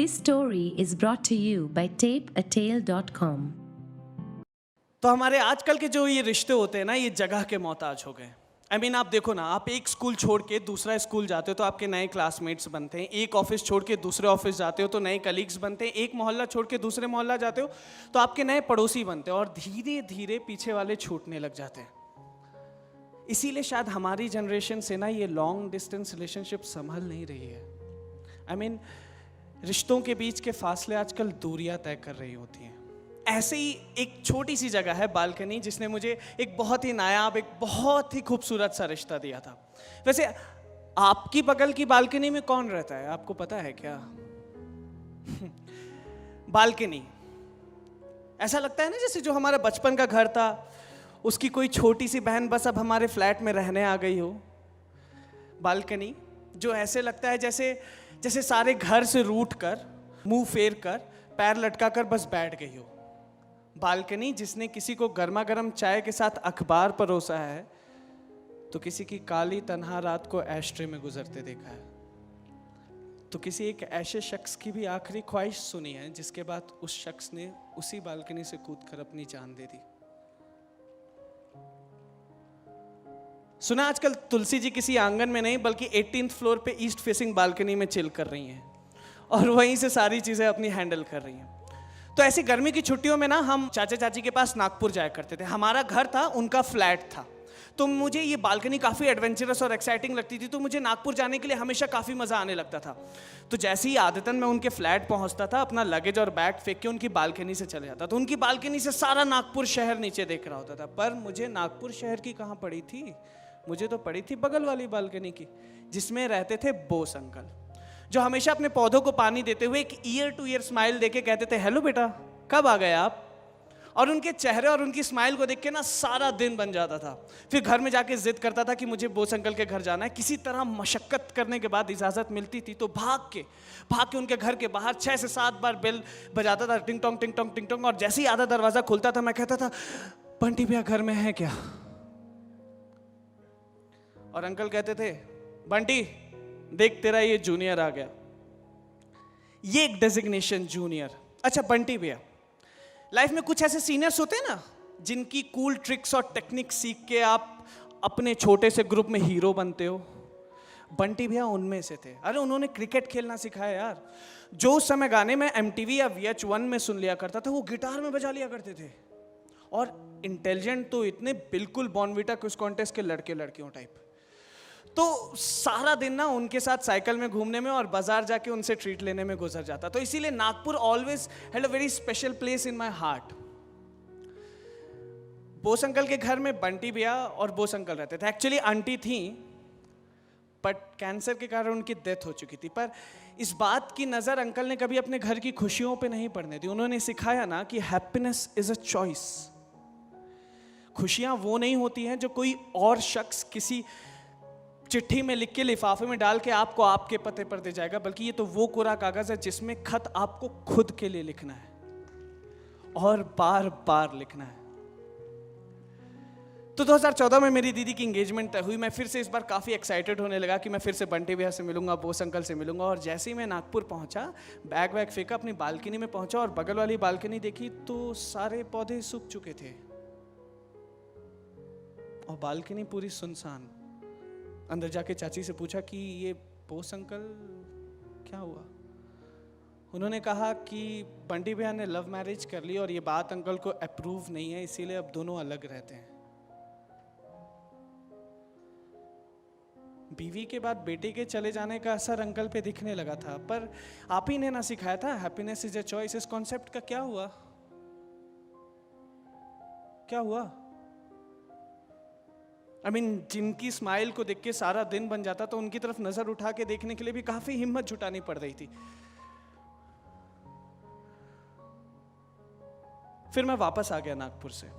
This story is brought to you by tapeatale.com. तो हमारे आजकल के जो ये रिश्ते होते हैं ना, ये जगह के मोहताज हो गए। आप देखो ना, आप एक स्कूल छोड़ के दूसरा स्कूल जाते हो तो आपके नए क्लासमेट्स बनते हैं, एक ऑफिस छोड़ के दूसरे ऑफिस जाते हो तो नए कलीग्स बनते हैं, एक मोहल्ला छोड़ के दूसरे मोहल्ला जाते हो तो आपके नए पड़ोसी बनते हैं, और धीरे धीरे पीछे वाले छूटने लग जाते हैं। इसीलिए शायद हमारी जनरेशन से ना ये लॉन्ग डिस्टेंस रिलेशनशिप संभल नहीं रही है। रिश्तों के बीच के फासले आजकल दूरियां तय कर रही होती हैं। ऐसे ही एक छोटी सी जगह है बालकनी, जिसने मुझे एक बहुत ही नायाब, एक बहुत ही खूबसूरत सा रिश्ता दिया था। वैसे आपकी बगल की बालकनी में कौन रहता है, आपको पता है क्या? बालकनी ऐसा लगता है ना जैसे जो हमारा बचपन का घर था, उसकी कोई छोटी सी बहन बस अब हमारे फ्लैट में रहने आ गई हो। बालकनी जो ऐसे लगता है जैसे सारे घर से रूठ कर, मुंह फेर कर, पैर लटका कर बस बैठ गई हो। बालकनी जिसने किसी को गर्मा गर्म चाय के साथ अखबार परोसा है तो किसी की काली तन्हा रात को एस्ट्रे में गुजरते देखा है, तो किसी एक ऐसे शख्स की भी आखिरी ख्वाहिश सुनी है जिसके बाद उस शख्स ने उसी बालकनी से कूदकर अपनी जान दे दी। सुना आजकल तुलसी जी किसी आंगन में नहीं बल्कि 18th फ्लोर पे ईस्ट फेसिंग बालकनी में चिल कर रही हैं और वहीं से सारी चीजें अपनी हैंडल कर रही हैं। तो ऐसी गर्मी की छुट्टियों में ना हम चाचा चाची के पास नागपुर जाया करते थे। हमारा घर था, उनका फ्लैट था, तो मुझे ये बालकनी काफ़ी एडवेंचरस और एक्साइटिंग लगती थी, तो मुझे नागपुर जाने के लिए हमेशा काफ़ी मज़ा आने लगता था। तो जैसे ही आदतन मैं उनके फ्लैट पहुंचता था, अपना लगेज और बैग फेंक के उनकी बालकनी से चले जाता, तो उनकी बालकनी से सारा नागपुर शहर नीचे देख रहा होता था। पर मुझे नागपुर शहर की कहाँ पड़ी थी, मुझे तो पड़ी थी बगल वाली बालकनी की, जिसमें रहते थे बोस अंकल, जो हमेशा अपने पौधों को पानी देते हुए एक ईयर टू ईयर स्माइल देके कहते थे, हेलो बेटा, कब आ गए आप? और उनके चेहरे और उनकी स्माइल को देख के ना सारा दिन बन जाता था। फिर घर में जाके जिद करता था कि मुझे बोस अंकल के घर जाना है। किसी तरह मशक्कत करने के बाद इजाज़त मिलती थी तो भाग के उनके घर के बाहर 6 से 7 बार बेल बजाता था, टिंग टोंग टिंग टोंग टिंग टोंग। और जैसे ही आधा दरवाज़ा खुलता था मैं कहता था, बंटी भैया घर में है क्या? और अंकल कहते थे, बंटी देख तेरा ये जूनियर आ गया। ये एक डेजिग्नेशन जूनियर। अच्छा बंटी भैया, लाइफ में कुछ ऐसे सीनियर्स होते हैं ना जिनकी कूल ट्रिक्स और टेक्निक सीख के आप अपने छोटे से ग्रुप में हीरो बनते हो। बंटी भैया उनमें से थे। अरे उन्होंने क्रिकेट खेलना सिखाया यार। जो उस समय गाने में MTV या VH1 में सुन लिया करता था, वो गिटार में बजा लिया करते थे। और इंटेलिजेंट तो इतने, बिल्कुल बॉर्नविटा क्विज कॉन्टेस्ट के लड़के लड़कियों टाइप। तो सारा दिन ना उनके साथ साइकिल में घूमने में और बाजार जाके उनसे ट्रीट लेने में गुजर जाता। तो इसीलिए Nagpur always had a very special place in my heart. Bose uncle के घर में बंटी भैया और बोस अंकल रहते थे। एक्चुअली आंटी थी, बट कैंसर के कारण उनकी डेथ हो चुकी थी। पर इस बात की नज़र अंकल ने कभी अपने घर की खुशियों पे नहीं पड़ने दी। उन्होंने सिखाया ना कि हैप्पीनेस इज अ चॉइस। खुशियां वो नहीं होती हैं जो कोई और शख्स किसी चिट्ठी में लिख के लिफाफे में डाल के आपको आपके पते पर दे जाएगा, बल्कि ये तो वो कोरा कागज है जिसमें खत आपको खुद के लिए लिखना है और बार बार लिखना है। तो 2014 में मेरी दीदी की एंगेजमेंट तय हुई। मैं फिर से इस बार काफ़ी एक्साइटेड होने लगा कि मैं फिर से बंटी भैया से मिलूंगा, बोस अंकल से मिलूंगा। और जैसे ही मैं नागपुर पहुंचा, बैग वैग फेंका, अपनी बालकनी में पहुंचा और बगल वाली बालकनी देखी तो सारे पौधे सूख चुके थे और बालकनी पूरी सुनसान। अंदर जाके चाची से पूछा कि ये बोस अंकल क्या हुआ? उन्होंने कहा कि बंटी भैया ने लव मैरिज कर ली और ये बात अंकल को अप्रूव नहीं है, इसीलिए अब दोनों अलग रहते हैं। बीवी के बाद बेटे के चले जाने का असर अंकल पे दिखने लगा था। पर आप ही ने ना सिखाया था हैप्पीनेस इज अ चॉइस। इस कॉन्सेप्ट का क्या हुआ? क्या हुआ? जिनकी स्माइल को देख के सारा दिन बन जाता, तो उनकी तरफ नजर उठा के देखने के लिए भी काफी हिम्मत जुटानी पड़ रही थी। फिर मैं वापस आ गया नागपुर से।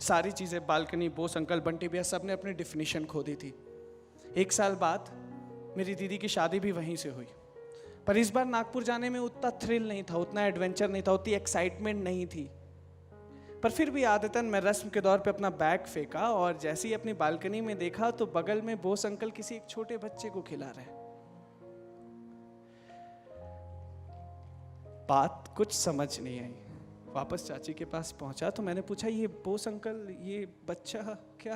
सारी चीजें, बालकनी, बोस अंकल, बंटी भैया, सब ने अपनी डिफिनीशन खो दी थी। 1 साल बाद मेरी दीदी की शादी भी वहीं से हुई। पर इस बार नागपुर जाने में उतना थ्रिल नहीं था, उतना एडवेंचर नहीं था, उतनी एक्साइटमेंट नहीं थी। पर फिर भी आदतन मैं रस्म के दौर पे अपना बैग फेंका और जैसे ही अपनी बालकनी में देखा तो बगल में बोस अंकल किसी एक छोटे बच्चे को खिला रहे। बात कुछ समझ नहीं आई। वापस चाची के पास पहुंचा तो मैंने पूछा, ये बोस अंकल, ये बच्चा क्या?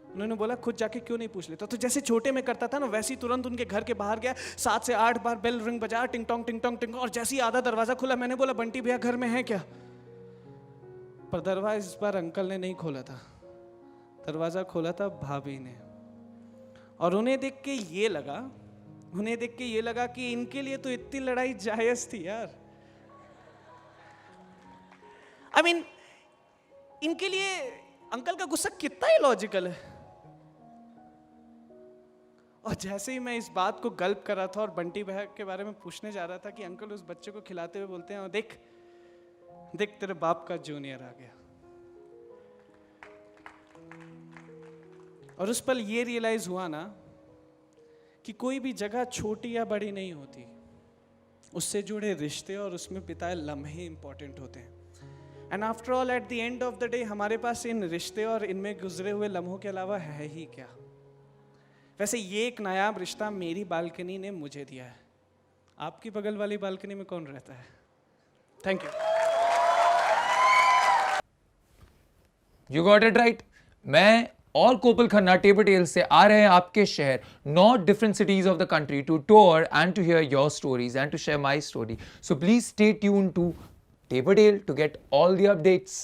उन्होंने बोला, खुद जाके क्यों नहीं पूछ लेता? तो जैसे छोटे में करता था ना, वैसे ही तुरंत उनके घर के बाहर गया, 7 से 8 बार बेल रिंग बजा, टिंग टोंग टिंग टोंग टिंग, और जैसे ही आधा दरवाजा खुला, मैंने बोला, बंटी भैया घर में है क्या? पर दरवाजा इस बार अंकल ने नहीं खोला था, दरवाजा खोला था भाभी ने। और उन्हें देख के ये लगा कि इनके लिए तो इतनी लड़ाई जायज थी यार। I mean, इनके लिए अंकल का गुस्सा कितना ही लॉजिकल है। और जैसे ही मैं इस बात को गल्प कर रहा था और बंटी भैया के बारे में पूछने जा रहा था कि अंकल उस बच्चे को खिलाते हुए बोलते हैं, देख देख तेरे बाप का जूनियर आ गया। और उस पल ये रियलाइज हुआ ना कि कोई भी जगह छोटी या बड़ी नहीं होती, उससे जुड़े रिश्ते और उसमें बिताए लम्हे इंपॉर्टेंट होते हैं। And after all, at the end of the day, हमारे पास इन रिश्ते और इनमें गुजरे हुए लम्हों के अलावा है ही क्या? वैसे ये एक नायाब रिश्ता मेरी बालकनी ने मुझे दिया है। आपकी बगल वाली बालकनी में कौन रहता है? Thank you. You got it right. मैं और कोपल खन्ना टेबल टेल से आ रहे हैं आपके शहर, 9 different cities of the country to tour and to hear your stories and to share my story. So please stay tuned to Table Tale to get all the updates.